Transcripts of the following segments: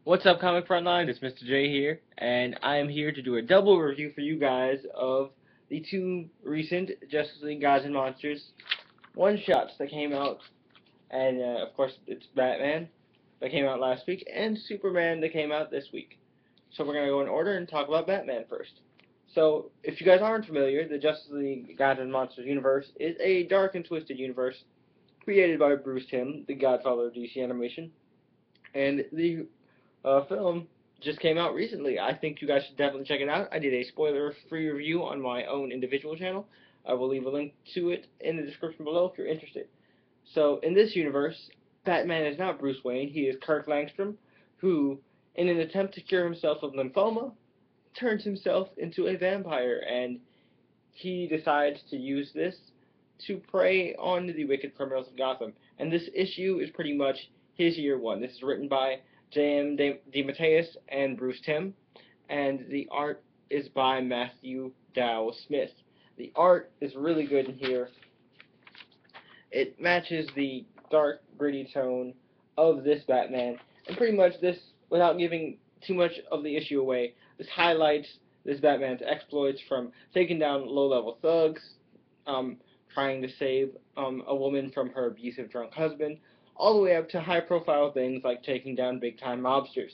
What's up, Comic Frontline? It's Mr. J here, and I am here to do a double review for you guys of the two recent Justice League Gods and Monsters one-shots that came out, and of course it's Batman that came out last week, and Superman that came out this week. So we're going to go in order and talk about Batman first. So, if you guys aren't familiar, the Justice League Gods and Monsters universe is a dark and twisted universe created by Bruce Timm, the godfather of DC animation, and the film just came out recently. I think you guys should definitely check it out. I did a spoiler-free review on my own individual channel. I will leave a link to it in the description below if you're interested. So, in this universe, Batman is not Bruce Wayne. He is Kirk Langstrom, who, in an attempt to cure himself of lymphoma, turns himself into a vampire, and he decides to use this to prey on the wicked criminals of Gotham. And this issue is pretty much his year one. This is written by J.M. DeMatteis and Bruce Timm, and the art is by Matthew Dow Smith. The art is really good in here. It matches the dark, gritty tone of this Batman, and pretty much this, without giving too much of the issue away, this highlights this Batman's exploits from taking down low-level thugs, trying to save a woman from her abusive drunk husband, all the way up to high-profile things like taking down big-time mobsters.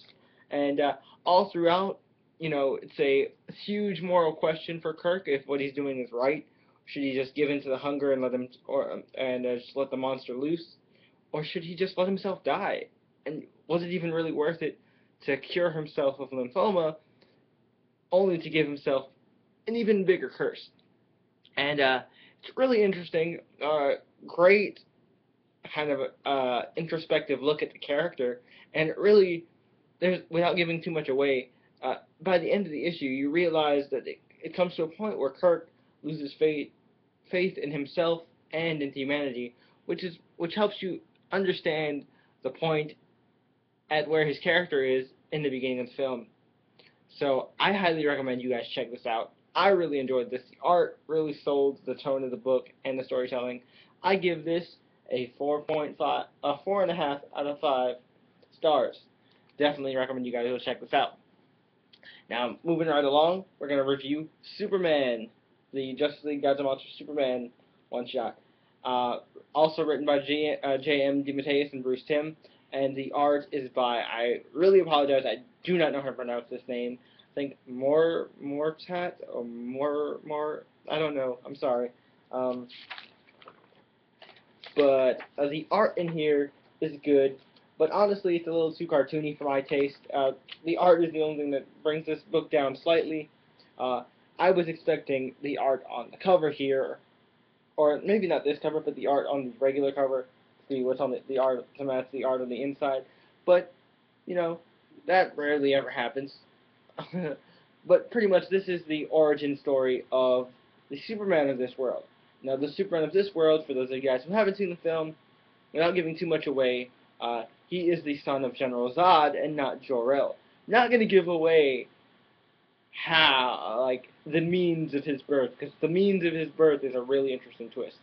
And all throughout, it's a huge moral question for Kirk if what he's doing is right. Should he just give in to the hunger and just let the monster loose, or should he just let himself die? And was it even really worth it to cure himself of lymphoma, only to give himself an even bigger curse? And it's really interesting. Great kind of introspective look at the character, and it really, without giving too much away, by the end of the issue, you realize that it comes to a point where Kirk loses faith in himself and in humanity, which helps you understand the point at where his character is in the beginning of the film. So I highly recommend you guys check this out. I really enjoyed this. The art really sold the tone of the book and the storytelling. I give this a 4.5, a 4.5 out of 5 stars. Definitely recommend you guys go check this out. Now, moving right along, we're going to review Superman, the Justice League Gods and Monsters Superman one-shot. Also written by J.M. DeMatteis and Bruce Timm, and the art is by, I really apologize, I do not know how to pronounce this name. I think Mortat, or I don't know, I'm sorry. But the art in here is good, but honestly it's a little too cartoony for my taste. The art is the only thing that brings this book down slightly. I was expecting the art on the cover here, or maybe not this cover, but the art on the regular cover, see what's on the art, to match the art on the inside, but, that rarely ever happens. But pretty much this is the origin story of the Superman of this world. Now, the Superman of this world, for those of you guys who haven't seen the film, without giving too much away, he is the son of General Zod and not Jor-El. Not going to give away the means of his birth, because the means of his birth is a really interesting twist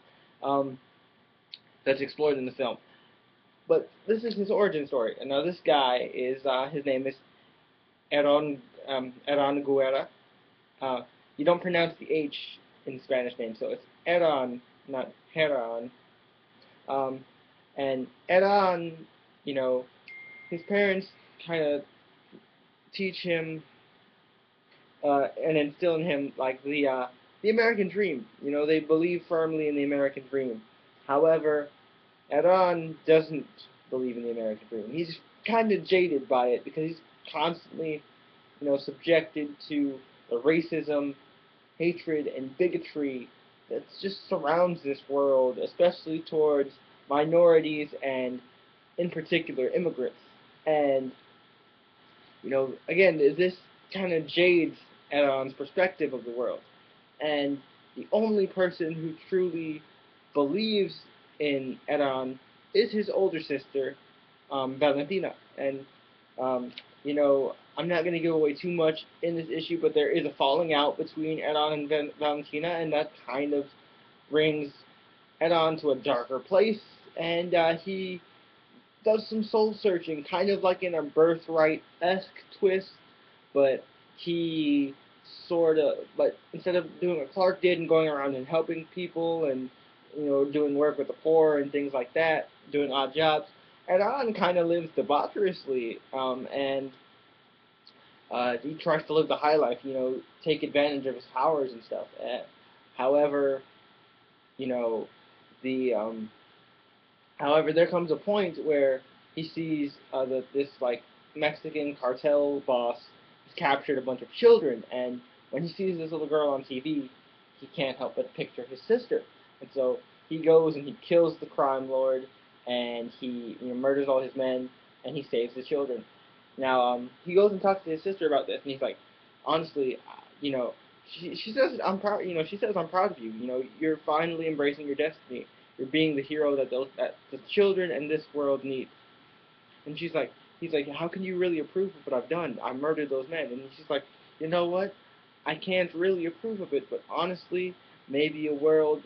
that's explored in the film. But this is his origin story. And now this guy is, his name is Aaron Guerra. You don't pronounce the H in Spanish name, so it's Aaron, not Heron. And Aaron, his parents kind of teach him and instill in him the American dream. They believe firmly in the American dream. However, Aaron doesn't believe in the American dream. He's kind of jaded by it because he's constantly, subjected to the racism, hatred, and bigotry that just surrounds this world, especially towards minorities and, in particular, immigrants. And, again, this kind of jades Aaron's perspective of the world. And the only person who truly believes in Aaron is his older sister, Valentina. And, I'm not going to give away too much in this issue, but there is a falling out between Aaron and Valentina, and that kind of brings Aaron to a darker place, and he does some soul searching, kind of like in a Birthright-esque twist, but he but instead of doing what Clark did and going around and helping people and doing work with the poor and things like that, doing odd jobs, Adon kind of lives debaucherously, and he tries to live the high life, take advantage of his powers and stuff. However, you know, the however, there comes a point where he sees that this like Mexican cartel boss has captured a bunch of children, and when he sees this little girl on TV, he can't help but picture his sister, and so he goes and he kills the crime lord, and he murders all his men, and he saves the children. Now, he goes and talks to his sister about this, and he's like, honestly, she says I'm proud. She says I'm proud of you. You're finally embracing your destiny. You're being the hero that the children and this world need. And he's like, how can you really approve of what I've done? I murdered those men. And she's like, you know what? I can't really approve of it, but honestly, maybe a world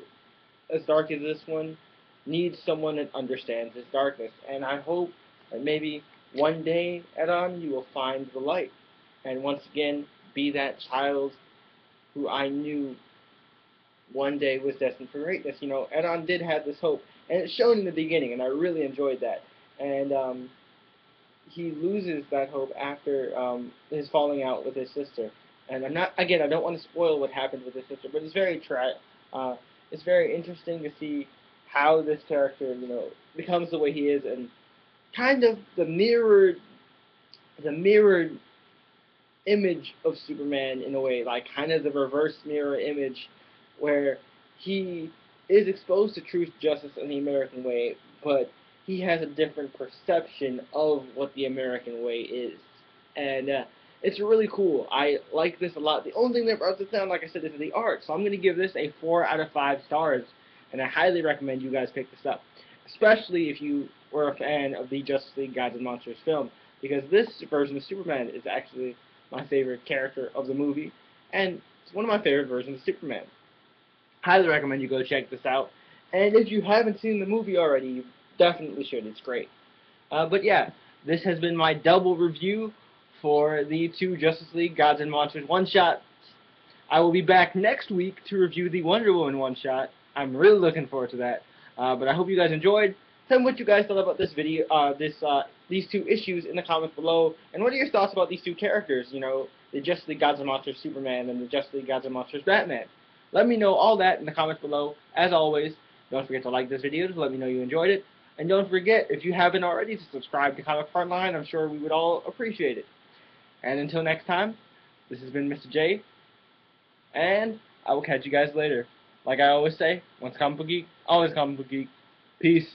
as dark as this one needs someone that understands its darkness. And I hope that maybe one day, Edon, you will find the light. And once again, be that child who I knew one day was destined for greatness. Edon did have this hope, and it's shown in the beginning, and I really enjoyed that. And he loses that hope after his falling out with his sister. And I don't want to spoil what happened with his sister, but it's it's very interesting to see how this character, becomes the way he is, and kind of the mirrored image of Superman in a way, like kind of the reverse mirror image, where he is exposed to truth, justice, and the American way, but he has a different perception of what the American way is. And it's really cool. I like this a lot. The only thing that brought this down, like I said, is the art. So I'm going to give this a 4 out of 5 stars, and I highly recommend you guys pick this up, especially if you were a fan of the Justice League Gods and Monsters film, because this version of Superman is actually my favorite character of the movie, and it's one of my favorite versions of Superman. Highly recommend you go check this out, and if you haven't seen the movie already, you definitely should. It's great. But yeah, this has been my double review for the 2 Justice League Gods and Monsters one-shots. I will be back next week to review the Wonder Woman one-shot. I'm really looking forward to that. But I hope you guys enjoyed. Tell me what you guys thought about this video, these 2 issues in the comments below, and what are your thoughts about these 2 characters? The Justice League Gods and Monsters Superman and the Justice League Gods and Monsters Batman. Let me know all that in the comments below. As always, don't forget to like this video to let me know you enjoyed it, and don't forget, if you haven't already, to subscribe to Comic Frontline. I'm sure we would all appreciate it. And until next time, this has been Mr. J, and I will catch you guys later. Like I always say, once comic book geek, always comic book geek. Peace.